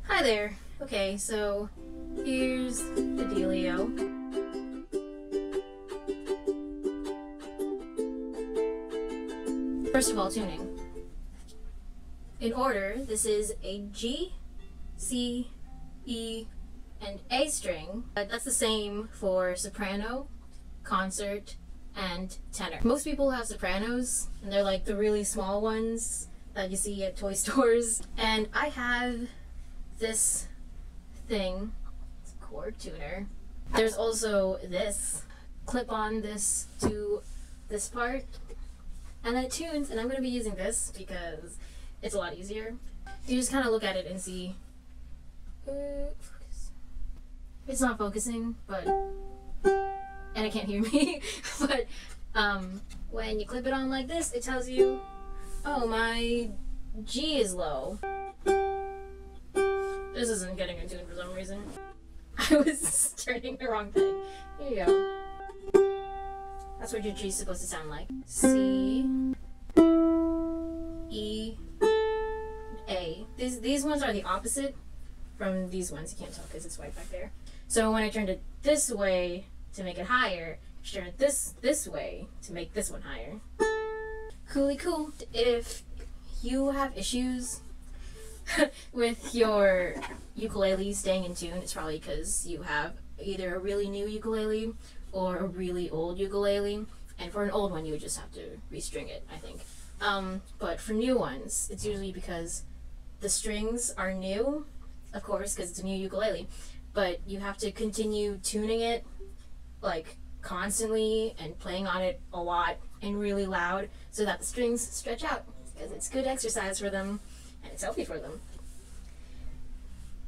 Hi there. Okay, so here's the dealio. First of all, tuning. In order, this is a G, C, E, and A string, but that's the same for soprano, concert, and tenor. Most people have sopranos, and they're like the really small ones that you see at toy stores. And I have this thing, it's a chord tuner. There's also this. Clip on this to this part, and then it tunes, and I'm going to be using this because it's a lot easier. You just kind of look at it and see. Focus. It's not focusing, but, and it can't hear me, but when you clip it on like this, it tells you, oh, my G is low. This isn't getting in tune for some reason. I was turning the wrong thing. Here you go. That's what your G is supposed to sound like. C, E, A. These ones are the opposite from these ones. You can't tell because it's white back there. So when I turned it this way to make it higher, I turned it this way to make this one higher. Coolie cool. If you have issues with your ukulele staying in tune, it's probably because you have either a really new ukulele or a really old ukulele, and for an old one you would just have to restring it, I think. But for new ones, it's usually because the strings are new, of course, because it's a new ukulele, but you have to continue tuning it like constantly and playing on it a lot and really loud so that the strings stretch out, because it's good exercise for them and it's healthy for them.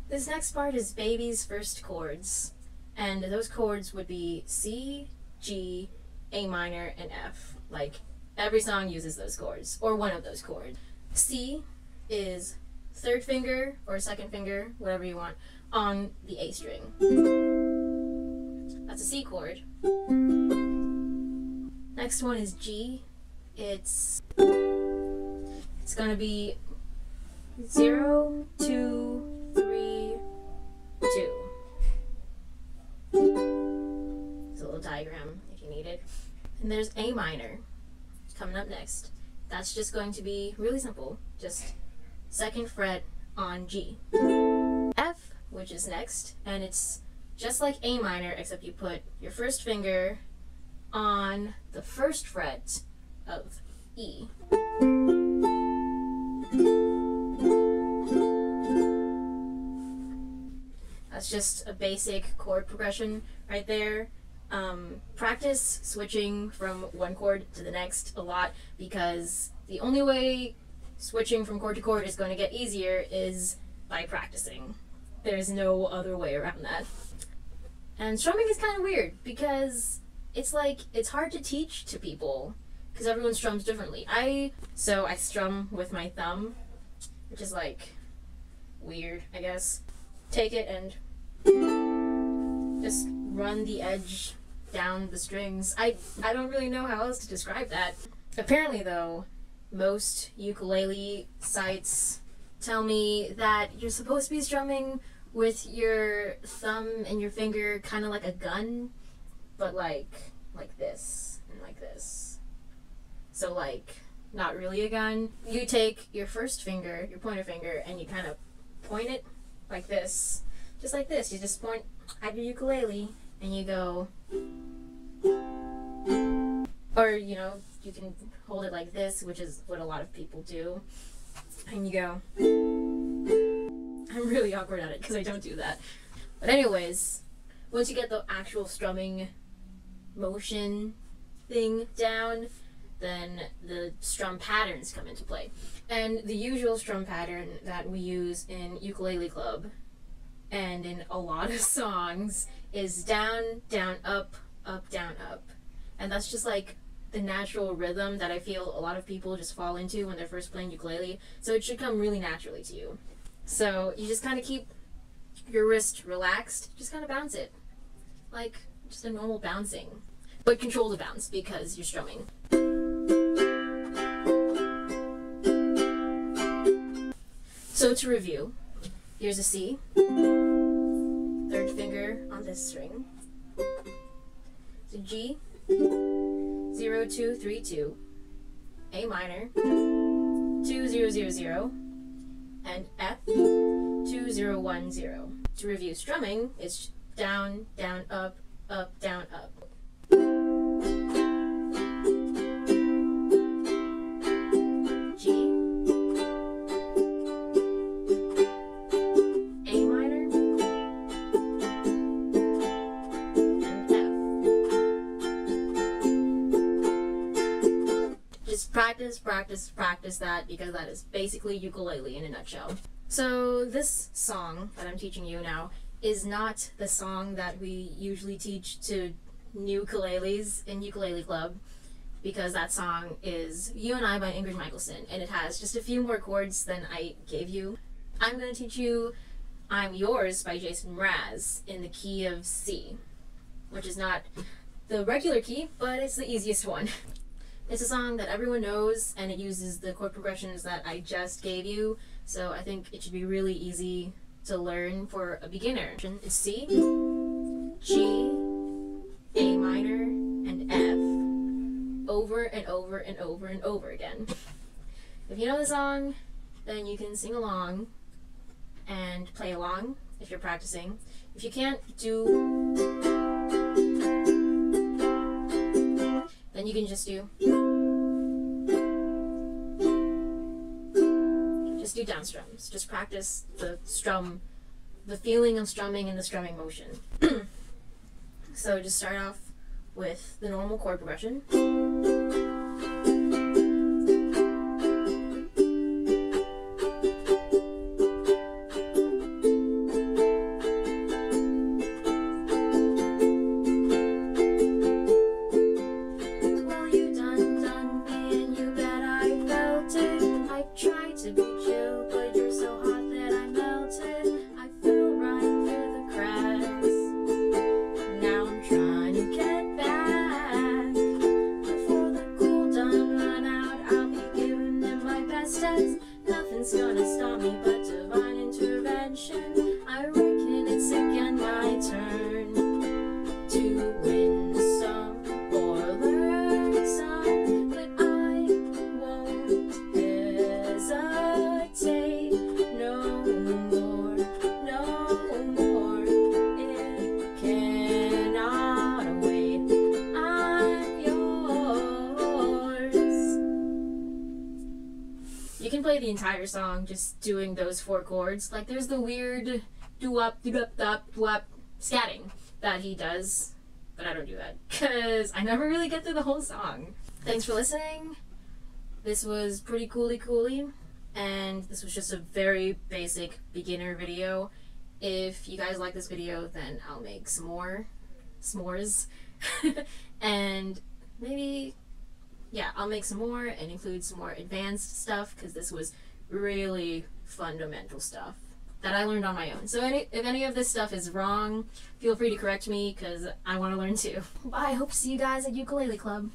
This next part is baby's first chords, and those chords would be C, G, A minor, and F. Like, every song uses those chords, or one of those chords. C is third finger or second finger, whatever you want, on the A string. That's a C chord. Next one is G. It's gonna be 0, 2, 3, 2. There's a little diagram if you need it. And there's A minor coming up next. That's just going to be really simple, just second fret on G. F, which is next, and it's just like A minor, except you put your first finger on the first fret of E. That's just a basic chord progression right there. Practice switching from one chord to the next a lot, because the only way switching from chord to chord is going to get easier is by practicing. There's no other way around that. And strumming is kind of weird because it's like, it's hard to teach to people because everyone strums differently. So I strum with my thumb, which is like weird, I guess. Take it and just run the edge down the strings. I don't really know how else to describe that. Apparently though, most ukulele sites tell me that you're supposed to be strumming with your thumb and your finger kind of like a gun, but like this and like this. So like, not really a gun. You take your first finger, your pointer finger, and you kind of point it like this. Just like this. You just point at your ukulele and you go, or you know, you can hold it like this, which is what a lot of people do, and you go. I'm really awkward at it because I don't do that. But anyways, once you get the actual strumming motion thing down, then the strum patterns come into play. And the usual strum pattern that we use in Ukulele Club and in a lot of songs is down, down, up, down, up. And that's just like the natural rhythm that I feel a lot of people just fall into when they're first playing ukulele. So it should come really naturally to you. So you just kind of keep your wrist relaxed, just kind of bounce it. Like just a normal bouncing. But control the bounce because you're strumming. So to review, Here's a C, third finger on this string. It's a G, 0, 2, 3, 2, A minor, 2, 0, 0, 0, and F, 2, 0, 1, 0. To review strumming, it's down, down, up, down, up. G, A minor, and F. Just practice, practice, practice that, because that is basically ukulele in a nutshell. So this song that I'm teaching you now is not the song that we usually teach to new ukuleles in Ukulele Club, because that song is You and I by Ingrid Michaelson, and it has just a few more chords than I gave you. I'm going to teach you I'm Yours by Jason Mraz in the key of C, which is not the regular key, but it's the easiest one. It's a song that everyone knows, and it uses the chord progressions that I just gave you, so I think it should be really easy to learn for a beginner. It's C, G, A minor, and F, over and over and over and over again. If you know the song, then you can sing along and play along if you're practicing. If you can't then you can just do down strums. Just practice the feeling of strumming and the strumming motion. So just start off with the normal chord progression. Nothing's gonna stop me but divine intervention. I reckon it's again my turn to win some or learn some, but I won't hesitate no more, no more. It cannot wait. I'm yours. You can play the entire song just doing those 4 chords. Like, there's the weird doo-wop, doo-dop-dop, doo-wop scatting that he does, but I don't do that because I never really get through the whole song. Thanks for listening. This was pretty cooly, and this was just a very basic beginner video. If you guys like this video, then I'll make some more s'mores and maybe, yeah, I'll make some more and include some more advanced stuff, because this was really fundamental stuff that I learned on my own. So if any of this stuff is wrong, feel free to correct me, because I want to learn too. Bye, I hope to see you guys at Ukulele Club.